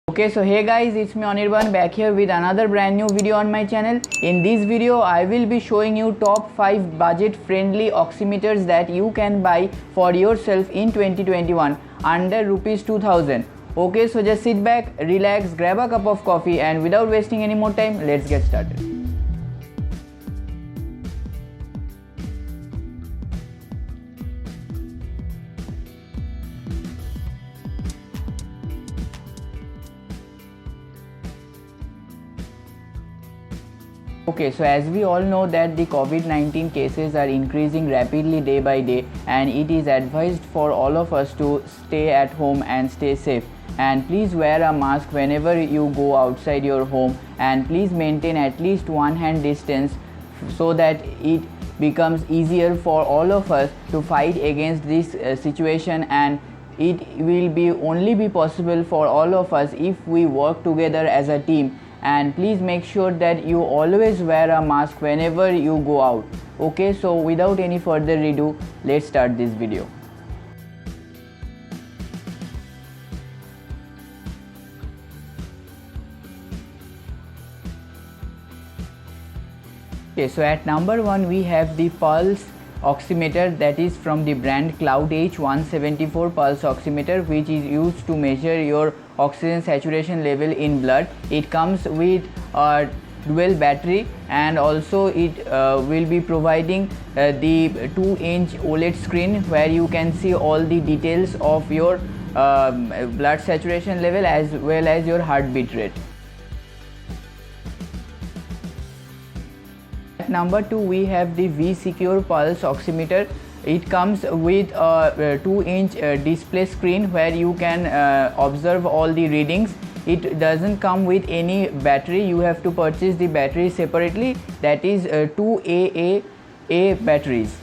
Okay, so hey guys, it's me Anirban back here with another brand new video on my channel. In this video I will be showing you top 5 budget friendly oximeters that you can buy for yourself in 2021 under rupees 2000. Okay, so just sit back, relax, grab a cup of coffee, and without wasting any more time, let's get started. Okay, so as we all know that the COVID-19 cases are increasing rapidly day by day, and it is advised for all of us to stay at home and stay safe. And please wear a mask whenever you go outside your home, and please maintain at least one hand distance so that it becomes easier for all of us to fight against this situation, and it will only be possible for all of us if we work together as a team. And please make sure that you always wear a mask whenever you go out. Okay, so without any further ado, let's start this video. Okay, so at number 1 we have the Pulse oximeter, that is from the brand Cloud H174 Pulse oximeter, which is used to measure your oxygen saturation level in blood. It comes with a dual battery, and also it will be providing the 2-inch OLED screen where you can see all the details of your blood saturation level as well as your heartbeat rate. At number 2 we have the V-Secure Pulse oximeter. It comes with a 2-inch display screen where you can observe all the readings. It doesn't come with any battery. You have to purchase the battery separately, that is 2 AA batteries.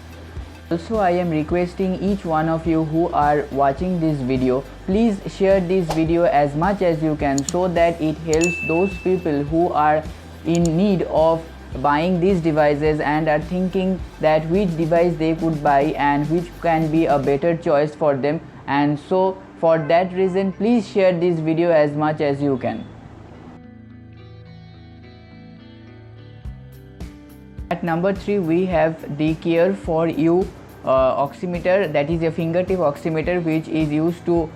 Also, I am requesting each one of you who are watching this video, please share this video as much as you can so that it helps those people who are in need of buying these devices and are thinking that which device they could buy and which can be a better choice for them. And so for that reason, please share this video as much as you can. At number 3 we have the Care for You oximeter, that is a fingertip oximeter which is used to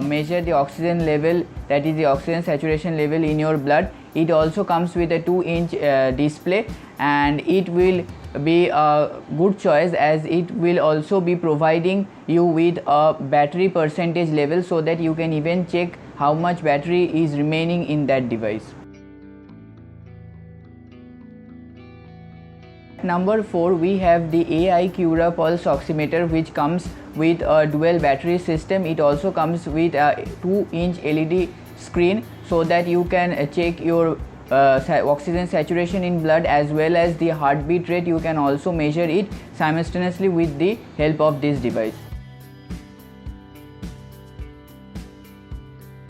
measure the oxygen level, that is the oxygen saturation level in your blood. It also comes with a 2-inch display, and it will be a good choice as it will also be providing you with a battery percentage level so that you can even check how much battery is remaining in that device. Number 4 we have the AI Cura Pulse oximeter, which comes with a dual battery system. It also comes with a 2-inch LED screen so that you can check your oxygen saturation in blood as well as the heartbeat rate. You can also measure it simultaneously with the help of this device.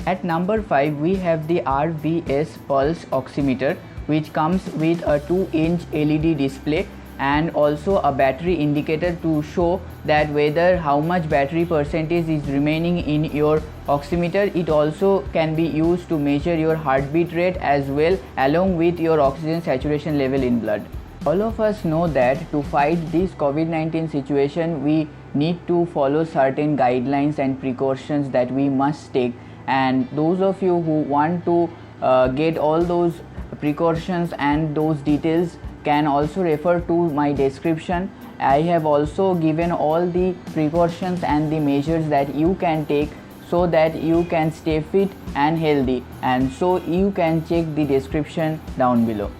At number 5 we have the RVS Pulse oximeter, which comes with a 2-inch LED display and also a battery indicator to show that whether how much battery percentage is remaining in your oximeter. It also can be used to measure your heartbeat rate as well along with your oxygen saturation level in blood. All of us know that to fight this COVID-19 situation we need to follow certain guidelines and precautions that we must take, and those of you who want to get all those precautions and those details can also refer to my description. I have also given all the precautions and the measures that you can take so that you can stay fit and healthy, and so you can check the description down below.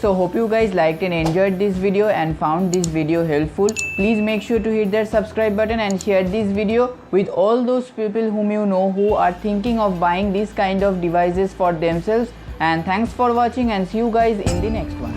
So hope you guys liked and enjoyed this video and found this video helpful. Please make sure to hit that subscribe button and share this video with all those people whom you know who are thinking of buying this kind of devices for themselves. And thanks for watching, and see you guys in the next one.